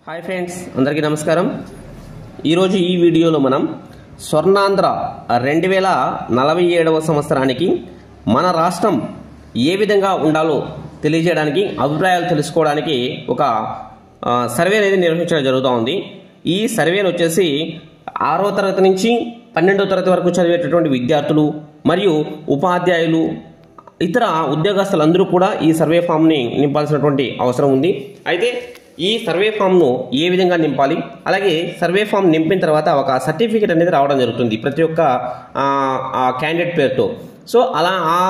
Hi friends, అందరికీ నమస్కారం. ఈరోజు ఈ వీడియోలో మనం స్వర్ణాంధ్ర 2047వ సంవత్సరానికి మన రాష్ట్రం ఏ విధంగా ఉండాలో తెలియజేయడానికి, అభిప్రాయాలు తెలుసుకోవడానికి ఒక సర్వే అనేది నిర్వహించడం జరుగుతూ ఉంది. ఈ సర్వేను వచ్చేసి 6వ తరగతి నుంచి 12వ తరగతి వరకు చదివేటటువంటి విద్యార్థులు మరియు ఉపాధ్యాయులు, ఇతర ఉద్యోగస్తులందరూ కూడా ఈ సర్వే ఫామ్ని నింపాల్సినటువంటి అవసరం ఉంది. అయితే ఈ సర్వే ఫామ్ను ఏ విధంగా నింపాలి, అలాగే సర్వే ఫామ్ నింపిన తర్వాత ఒక సర్టిఫికేట్ అనేది రావడం జరుగుతుంది ప్రతి ఒక్క క్యాండిడేట్ పేరుతో. సో అలా ఆ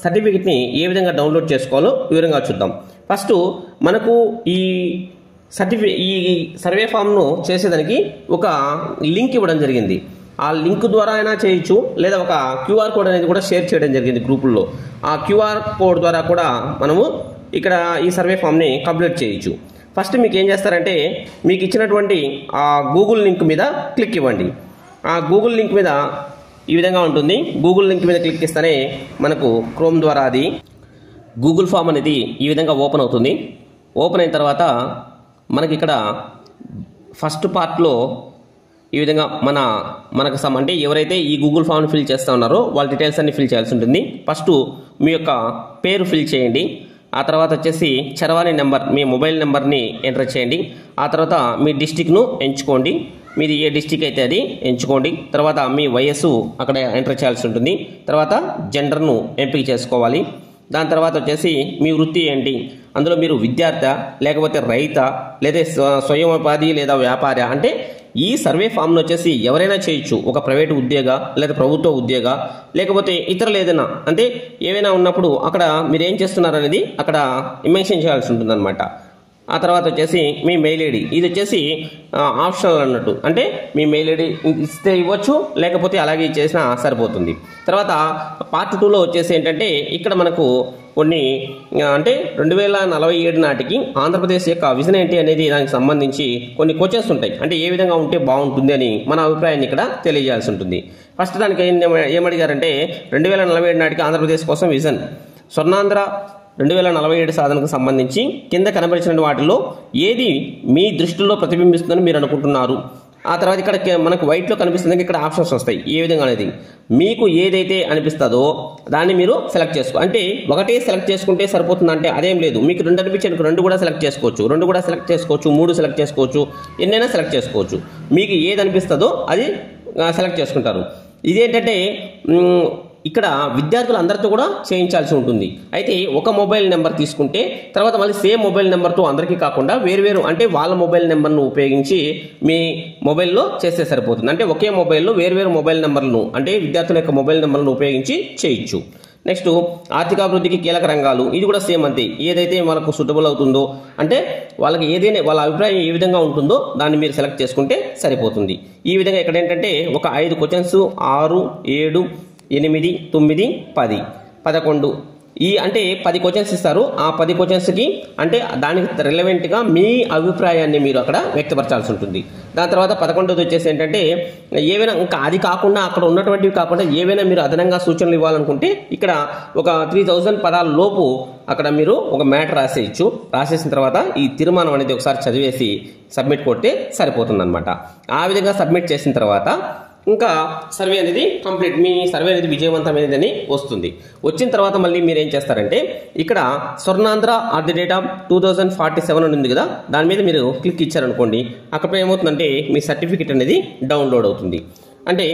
సర్టిఫికేట్ని ఏ విధంగా డౌన్లోడ్ చేసుకోవాలో వివరంగా చూద్దాం. ఫస్ట్ మనకు ఈ సర్వే ఫామ్ను చేసేదానికి ఒక లింక్ ఇవ్వడం జరిగింది. ఆ లింక్ ద్వారా అయినా చేయొచ్చు, లేదా ఒక క్యూఆర్ కోడ్ అనేది కూడా షేర్ చేయడం జరిగింది గ్రూపుల్లో. ఆ క్యూఆర్ కోడ్ ద్వారా కూడా మనము ఇక్కడ ఈ సర్వే ఫామ్ని కంప్లీట్ చేయొచ్చు. ఫస్ట్ మీకు ఏం చేస్తారంటే, మీకు ఇచ్చినటువంటి ఆ గూగుల్ లింక్ మీద క్లిక్ ఇవ్వండి. ఆ గూగుల్ లింక్ మీద ఈ విధంగా ఉంటుంది. గూగుల్ లింక్ మీద క్లిక్ ఇస్తేనే మనకు క్రోమ్ ద్వారా అది గూగుల్ ఫామ్ అనేది ఈ విధంగా ఓపెన్ అవుతుంది. ఓపెన్ అయిన తర్వాత మనకి ఇక్కడ ఫస్ట్ పార్ట్లో ఈ విధంగా మనకు అంటే ఎవరైతే ఈ గూగుల్ ఫామ్ని ఫిల్ చేస్తూ ఉన్నారో వాళ్ళ డీటెయిల్స్ అన్ని ఫిల్ చేయాల్సి ఉంటుంది. ఫస్ట్ మీ యొక్క పేరు ఫిల్ చేయండి. ఆ తర్వాత వచ్చేసి చరవాణి నెంబర్, మీ మొబైల్ నెంబర్ని ఎంటర్ చేయండి. ఆ తర్వాత మీ డిస్టిక్ను ఎంచుకోండి. మీది ఏ డిస్టిక్ అయితే అది ఎంచుకోండి. తర్వాత మీ వయస్సు అక్కడ ఎంటర్ చేయాల్సి ఉంటుంది. తర్వాత జెండర్ను ఎంపిక చేసుకోవాలి. దాని తర్వాత వచ్చేసి మీ వృత్తి ఏంటి, అందులో మీరు విద్యార్థి లేకపోతే రైత, లేదా స్వయం ఉపాధి లేదా వ్యాపార. అంటే ఈ సర్వే ఫామ్ను వచ్చేసి ఎవరైనా చేయొచ్చు. ఒక ప్రైవేటు ఉద్యోగ, లేదా ప్రభుత్వ ఉద్యోగ, లేకపోతే ఇతరులు ఏదైనా, అంటే ఏవైనా ఉన్నప్పుడు అక్కడ మీరు ఏం చేస్తున్నారు అనేది అక్కడ మెన్షన్ చేయాల్సి ఉంటుంది అనమాట. ఆ తర్వాత వచ్చేసి మీ మెయిల్ ఐడి, ఇది వచ్చేసి ఆప్షనల్ అన్నట్టు. అంటే మీ మెయిల్ ఐడి ఇస్తే ఇవ్వచ్చు, లేకపోతే అలాగే ఇచ్చేసినా సరిపోతుంది. తర్వాత పార్ట్ 2లో వచ్చేసి ఏంటంటే, ఇక్కడ మనకు కొన్ని అంటే 2047 నాటికి ఆంధ్రప్రదేశ్ యొక్క విజన్ ఏంటి అనేది దానికి సంబంధించి కొన్ని క్వశ్చన్స్ ఉంటాయి. అంటే ఏ విధంగా ఉంటే బాగుంటుంది అని మన అభిప్రాయాన్ని ఇక్కడ తెలియజేయాల్సి ఉంటుంది. ఫస్ట్ దానికి ఏమడిగారంటే, 2047 నాటికి ఆంధ్రప్రదేశ్ కోసం విజన్ స్వర్ణాంధ్ర 2047 సాధనకు సంబంధించి కింద కనబరిచిన వాటిలో ఏది మీ దృష్టిలో ప్రతిబింబిస్తుందని మీరు అనుకుంటున్నారు. ఆ తర్వాత ఇక్కడ మనకు వైట్లో కనిపిస్తుంది, ఇక్కడ ఆప్షన్స్ వస్తాయి. ఏ విధంగా అనేది మీకు ఏదైతే అనిపిస్తుందో దాన్ని మీరు సెలెక్ట్ చేసుకో. అంటే ఒకటే సెలెక్ట్ చేసుకుంటే సరిపోతుందంటే అదేం లేదు. మీకు 2 అనిపించే 2 కూడా సెలెక్ట్ చేసుకోవచ్చు, 2 కూడా సెలెక్ట్ చేసుకోవచ్చు, 3 సెలెక్ట్ చేసుకోవచ్చు, ఎన్నైనా సెలెక్ట్ చేసుకోవచ్చు. మీకు ఏది అనిపిస్తుందో అది సెలెక్ట్ చేసుకుంటారు. ఇదేంటంటే ఇక్కడ విద్యార్థులందరితో కూడా చేయించాల్సి ఉంటుంది. అయితే ఒక మొబైల్ నెంబర్ తీసుకుంటే తర్వాత మళ్ళీ సేమ్ మొబైల్ నెంబర్తో అందరికీ కాకుండా వేరువేరు, అంటే వాళ్ళ మొబైల్ నెంబర్ను ఉపయోగించి మీ మొబైల్లో చేస్తే సరిపోతుంది. అంటే ఒకే మొబైల్లో వేరువేరు మొబైల్ నెంబర్లను, అంటే విద్యార్థుల యొక్క మొబైల్ నెంబర్లను ఉపయోగించి చేయొచ్చు. నెక్స్ట్ ఆర్థికాభివృద్ధికి కీలక రంగాలు, ఇది కూడా సేమ్ అంతే. ఏదైతే వాళ్ళకు సూటబుల్ అవుతుందో, అంటే వాళ్ళకి ఏదైనా వాళ్ళ అభిప్రాయం ఏ విధంగా ఉంటుందో దాన్ని మీరు సెలెక్ట్ చేసుకుంటే సరిపోతుంది. ఈ విధంగా ఇక్కడ ఏంటంటే ఒక 5 క్వశ్చన్స్ 6, 7, 8, 9, 10, 11 అంటే 10 క్వశ్చన్స్ ఇస్తారు. ఆ 10 క్వశ్చన్స్కి అంటే దానికి రిలవెంట్గా మీ అభిప్రాయాన్ని మీరు అక్కడ వ్యక్తపరచాల్సి ఉంటుంది. దాని తర్వాత 11ది వచ్చేసి ఏంటంటే, ఏవైనా ఇంకా అది కాకుండా అక్కడ ఉన్నటువంటివి కాకుండా ఏవైనా మీరు అదనంగా సూచనలు ఇవ్వాలనుకుంటే ఇక్కడ ఒక 3000 పదాల లోపు అక్కడ మీరు ఒక మ్యాటర్ రాసేయచ్చు. రాసేసిన తర్వాత ఈ తీర్మానం అనేది ఒకసారి చదివేసి సబ్మిట్ కొడితే సరిపోతుంది అనమాట. ఆ విధంగా సబ్మిట్ చేసిన తర్వాత ఇంకా సర్వే అనేది కంప్లీట్, మీ సర్వే అనేది విజయవంతమైనదని వస్తుంది. వచ్చిన తర్వాత మళ్ళీ మీరు ఏం చేస్తారంటే, ఇక్కడ స్వర్ణాంధ్ర @2047 అని ఉంది కదా, దాని మీద మీరు క్లిక్ ఇచ్చారనుకోండి, అక్కడ ఏమవుతుందంటే మీ సర్టిఫికేట్ అనేది డౌన్లోడ్ అవుతుంది. అంటే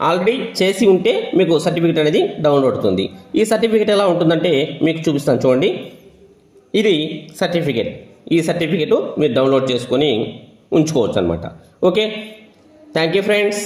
ఆల్రెడీ చేసి ఉంటే మీకు సర్టిఫికేట్ అనేది డౌన్లోడ్ అవుతుంది. ఈ సర్టిఫికేట్ ఎలా ఉంటుందంటే మీకు చూపిస్తాను చూడండి. ఇది సర్టిఫికేట్. ఈ సర్టిఫికేట్ మీరు డౌన్లోడ్ చేసుకొని ఉంచుకోవచ్చు అనమాట. Okay, thank you friends.